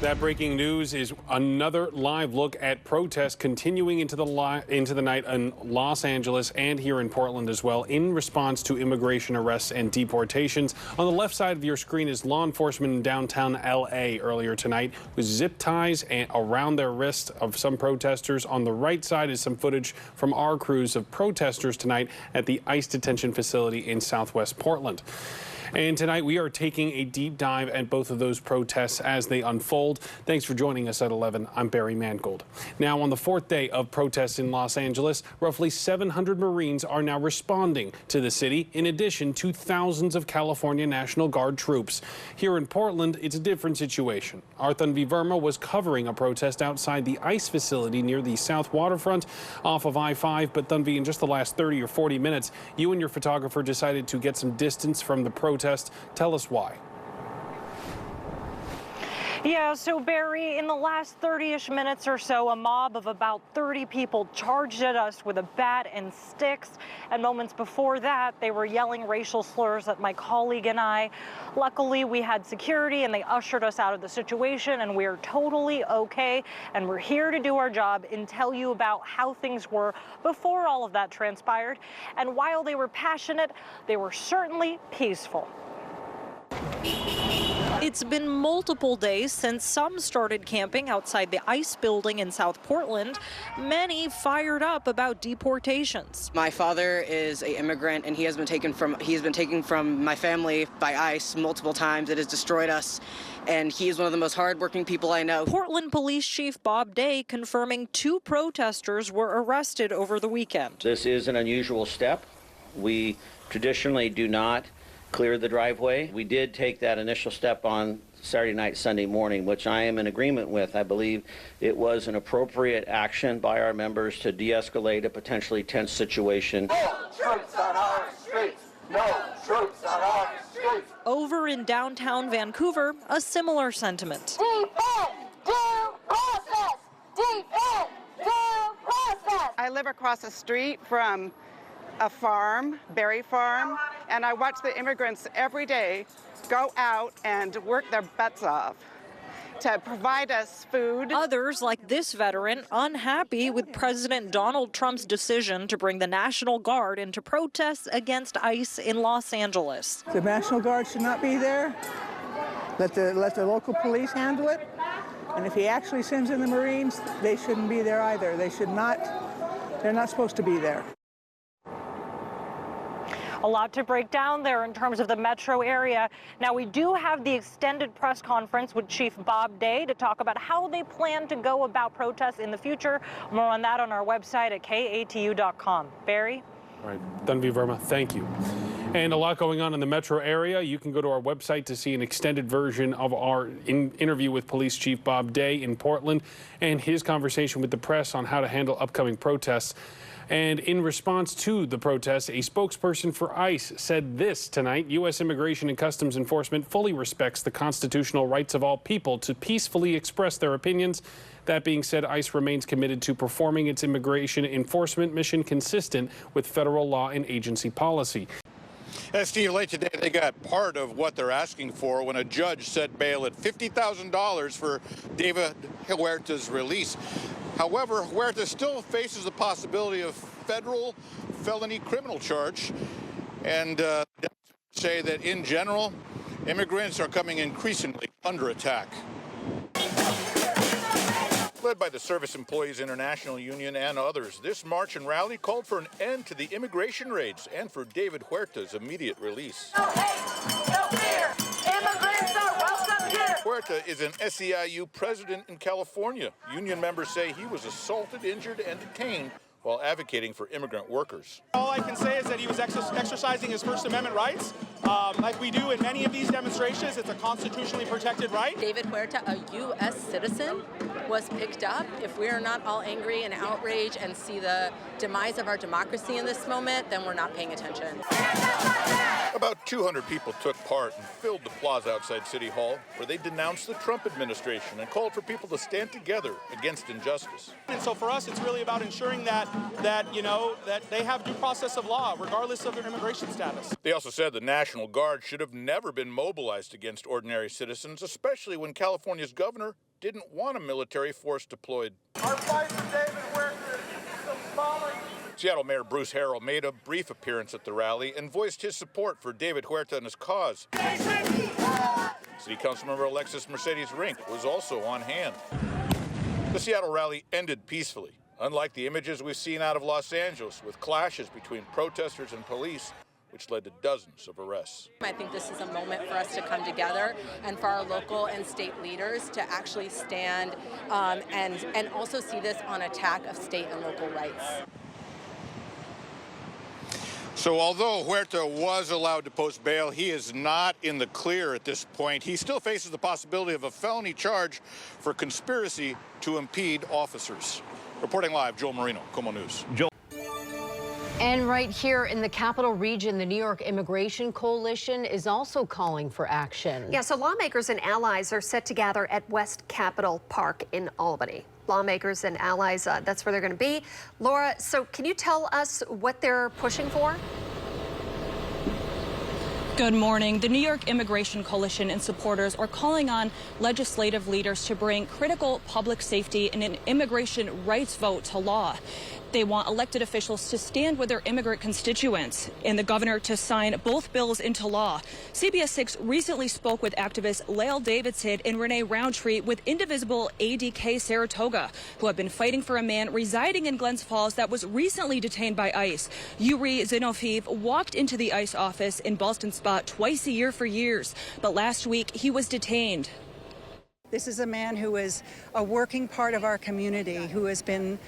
That breaking news is another live look at protests continuing into the night in Los Angeles and here in Portland as well in response to immigration arrests and deportations. On the left side of your screen is law enforcement in downtown L.A. earlier tonight with zip ties around their wrists of some protesters. On the right side is some footage from our crews of protesters tonight at the ICE detention facility in Southwest Portland. And tonight we are taking a deep dive at both of those protests as they unfold. Thanks for joining us at 11. I'm Barry Mangold. Now, on the fourth day of protests in Los Angeles, roughly 700 Marines are now responding to the city, in addition to thousands of California National Guard troops. Here in Portland, it's a different situation. Our Tanvi Verma was covering a protest outside the ICE facility near the South Waterfront off of I-5. But Tanvi, in just the last 30 or 40 minutes, you and your photographer decided to get some distance from the protest. Tell us why. Yeah, so Barry, in the last 30-ish minutes or so, a mob of about 30 people charged at us with a bat and sticks. And moments before that, they were yelling racial slurs at my colleague and I. Luckily, we had security and they ushered us out of the situation, and we're totally okay. And we're here to do our job and tell you about how things were before all of that transpired. And while they were passionate, they were certainly peaceful. It's been multiple days since some started camping outside the ICE building in South Portland, many fired up about deportations. My father is an immigrant, and he has been taken from my family by ICE multiple times. It has destroyed us, and he is one of the most hardworking people I know. Portland Police Chief Bob Day confirming 2 protesters were arrested over the weekend. This is an unusual step. We traditionally do not clear the driveway. We did take that initial step on Saturday night, Sunday morning, which I am in agreement with. I believe it was an appropriate action by our members to de-escalate a potentially tense situation. No troops on our streets! No troops on our streets! Over in downtown Vancouver, a similar sentiment. Defend due process! Defend due process! I live across the street from a farm, berry farm, and I watch the immigrants every day go out and work their butts off to provide us food. Others, like this veteran, unhappy with President Donald Trump's decision to bring the National Guard into protests against ICE in Los Angeles. The National Guard should not be there. Let the local police handle it. And if he actually sends in the Marines, they shouldn't be there either. They're not supposed to be there. A lot to break down there in terms of the metro area. Now, we do have the extended press conference with Chief Bob Day to talk about how they plan to go about protests in the future. More on that on our website at katu.com. Barry? All right, Tanvi Verma, thank you. And a lot going on in the metro area. You can go to our website to see an extended version of our interview with Police Chief Bob Day in Portland and his conversation with the press on how to handle upcoming protests. And in response to the protests, a spokesperson for ICE said this tonight: U.S. Immigration and Customs Enforcement fully respects the constitutional rights of all people to peacefully express their opinions. That being said, ICE remains committed to performing its immigration enforcement mission consistent with federal law and agency policy. Steve, late today, they got part of what they're asking for when a judge set bail at $50,000 for David Huerta's release. However, Huerta still faces the possibility of federal felony criminal charge, and say that in general, immigrants are coming increasingly under attack. Led by the Service Employees International Union and others, this march and rally called for an end to the immigration raids and for David Huerta's immediate release. No hate, no fear. Immigrants are welcome here. Huerta is an SEIU president in California. Union members say he was assaulted, injured, and detained while advocating for immigrant workers. All I can say is that he was exercising his First Amendment rights. Like we do in many of these demonstrations, it's a constitutionally protected right. David Huerta, a U.S. citizen, was picked up. If we're not all angry and outraged and see the demise of our democracy in this moment, then we're not paying attention. About 200 people took part and filled the plaza outside City Hall, where they denounced the Trump administration and called for people to stand together against injustice. And so for us, it's really about ensuring that that, that they have due process of law, regardless of their immigration status. They also said the National Guard should have never been mobilized against ordinary citizens, especially when California's governor didn't want a military force deployed. Our fight for David Huerta is symbolic. Seattle Mayor Bruce Harrell made a brief appearance at the rally and voiced his support for David Huerta and his cause. City Councilmember Alexis Mercedes Rink was also on hand. The Seattle rally ended peacefully, unlike the images we've seen out of Los Angeles with clashes between protesters and police, which led to dozens of arrests. I think this is a moment for us to come together and for our local and state leaders to actually stand and also see this on attack of state and local rights. So although Huerta was allowed to post bail, he is not in the clear at this point. He still faces the possibility of a felony charge for conspiracy to impede officers. Reporting live, Joel Marino, Como News. Joel. And right here in the capital region, the New York Immigration Coalition is also calling for action. Yeah, so lawmakers and allies are set to gather at West Capitol Park in Albany. Lawmakers and allies, that's where they're going to be. Laura, so can you tell us what they're pushing for? Good morning. The New York Immigration Coalition and supporters are calling on legislative leaders to bring critical public safety and an immigration rights vote to law. They want elected officials to stand with their immigrant constituents and the governor to sign both bills into law. CBS 6 recently spoke with activists Lael Davidson and Renee Roundtree with Indivisible ADK Saratoga, who have been fighting for a man residing in Glens Falls that was recently detained by ICE. Yuri Zinofiev walked into the ICE office in Ballston Spot twice a year for years, but last week he was detained. This is a man who is a working part of our community, who has been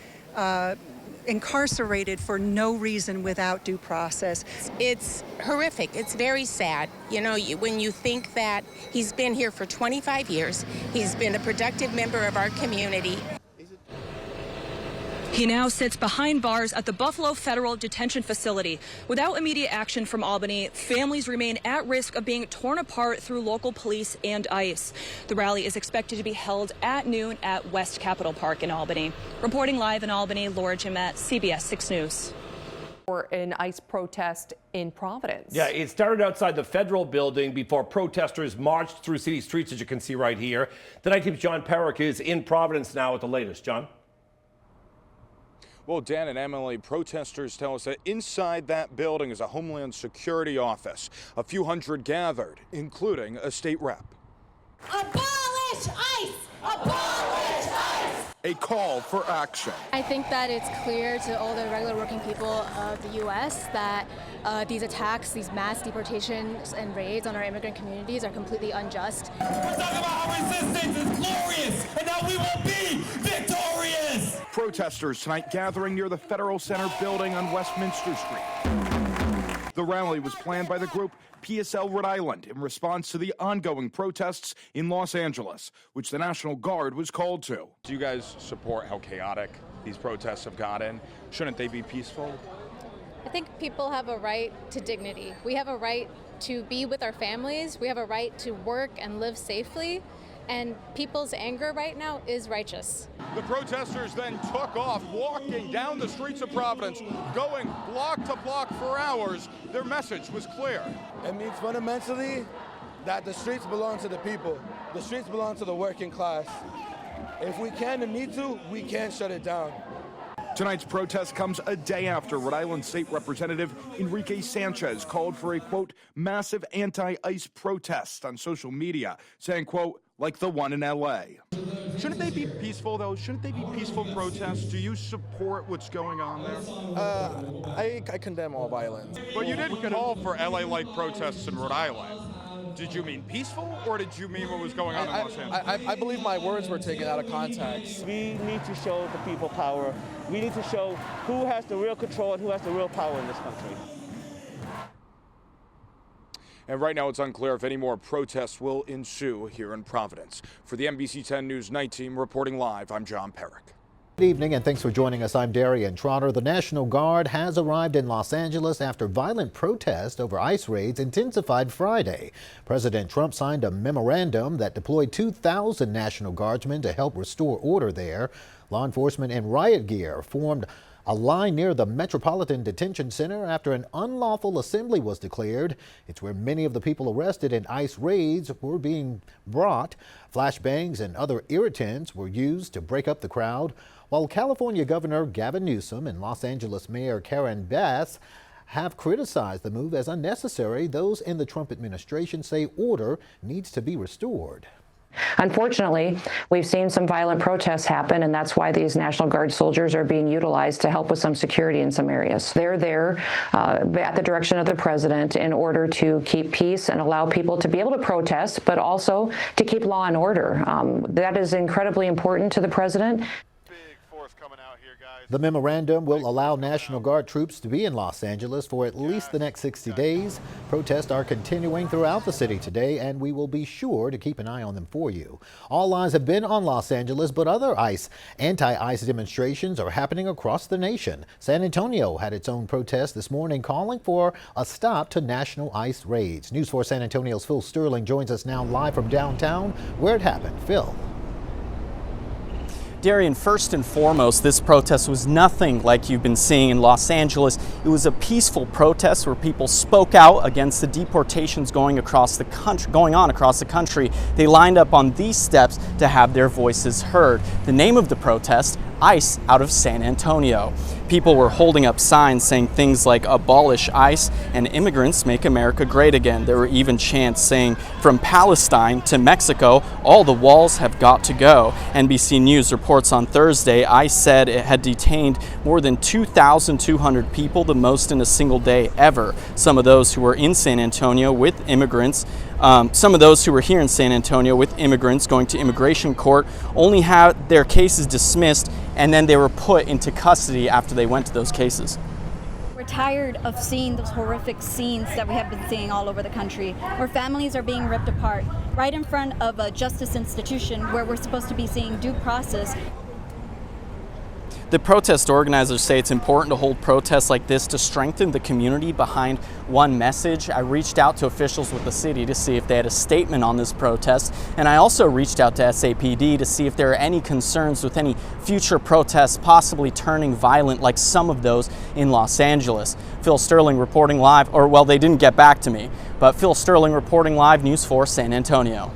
incarcerated for no reason without due process. It's horrific. It's very sad. You know, when you think that he's been here for 25 years, he's been a productive member of our community. He now sits behind bars at the Buffalo Federal Detention Facility. Without immediate action from Albany, families remain at risk of being torn apart through local police and ICE. The rally is expected to be held at noon at West Capitol Park in Albany. Reporting live in Albany, Laura Jimette, CBS 6 News. For an ICE protest in Providence. Yeah, it started outside the federal building before protesters marched through city streets, as you can see right here. The Night Team's John Perrick is in Providence now with the latest. John? Well, Dan and Emily, protesters tell us that inside that building is a Homeland Security office. A few hundred gathered, including a state rep. Abolish ICE! Abolish ICE! A call for action. I think that it's clear to all the regular working people of the U.S. that these attacks, these mass deportations and raids on our immigrant communities are completely unjust. We're talking about how resistance is glorious and how we will be victorious! Protesters tonight gathering near the Federal Center building on Westminster Street. The rally was planned by the group PSL Rhode Island in response to the ongoing protests in Los Angeles, which the National Guard was called to. Do you guys support how chaotic these protests have gotten? Shouldn't they be peaceful? I think people have a right to dignity. We have a right to be with our families. We have a right to work and live safely. And people's anger right now is righteous. The protesters then took off, walking down the streets of Providence, going block to block for hours. Their message was clear. It means fundamentally that the streets belong to the people. The streets belong to the working class. If we can and need to, we can shut it down. Tonight's protest comes a day after Rhode Island State Representative Enrique Sanchez called for a, quote, massive anti-ICE protest on social media, saying, quote, like the one in L.A. Shouldn't they be peaceful, though? Shouldn't they be peaceful protests? Do you support what's going on there? I condemn all violence. But you did call for L.A.-like protests in Rhode Island. Did you mean peaceful, or did you mean what was going on in Los Angeles? I believe my words were taken out of context. We need to show the people power. We need to show who has the real control and who has the real power in this country. And right now it's unclear if any more protests will ensue here in Providence. For the NBC 10 News Night Team reporting live, I'm John Perrick. Good evening and thanks for joining us. I'm Darian Trotter. The National Guard has arrived in Los Angeles after violent protest over ICE raids intensified Friday. President Trump signed a memorandum that deployed 2,000 National Guardsmen to help restore order there. Law enforcement in riot gear formed A line near the Metropolitan Detention Center after an unlawful assembly was declared. It's where many of the people arrested in ICE raids were being brought. Flashbangs and other irritants were used to break up the crowd, while California Governor Gavin Newsom and Los Angeles Mayor Karen Bass have criticized the move as unnecessary. Those in the Trump administration say order needs to be restored. Unfortunately, we've seen some violent protests happen, and that's why these National Guard soldiers are being utilized to help with some security in some areas. They're there at the direction of the president in order to keep peace and allow people to be able to protest, but also to keep law and order. That is incredibly important to the president. The memorandum will allow National Guard troops to be in Los Angeles for at least the next 60 days. Protests are continuing throughout the city today, and we will be sure to keep an eye on them for you. All eyes have been on Los Angeles, but other anti-ICE demonstrations are happening across the nation. San Antonio had its own protest this morning calling for a stop to national ICE raids. News 4 San Antonio's Phil Sterling joins us now live from downtown where it happened. Phil. Darian, first and foremost, this protest was nothing like you've been seeing in Los Angeles. It was a peaceful protest where people spoke out against the deportations going on across the country. They lined up on these steps to have their voices heard. The name of the protest, ICE out of San Antonio. People were holding up signs saying things like abolish ICE and immigrants make America great again. There were even chants saying from Palestine to Mexico, all the walls have got to go. NBC News reports on Thursday, ICE said it had detained more than 2,200 people, the most in a single day ever. Some of those who were in San Antonio with immigrants some of those who were here in San Antonio with immigrants going to immigration court only had their cases dismissed, and then they were put into custody after they went to those cases. We're tired of seeing those horrific scenes that we have been seeing all over the country, where families are being ripped apart right in front of a justice institution where we're supposed to be seeing due process. The protest organizers say it's important to hold protests like this to strengthen the community behind one message. I reached out to officials with the city to see if they had a statement on this protest, and I also reached out to SAPD to see if there are any concerns with any future protests possibly turning violent like some of those in Los Angeles. Phil Sterling reporting live, or well, they didn't get back to me, but Phil Sterling reporting live, News 4 San Antonio.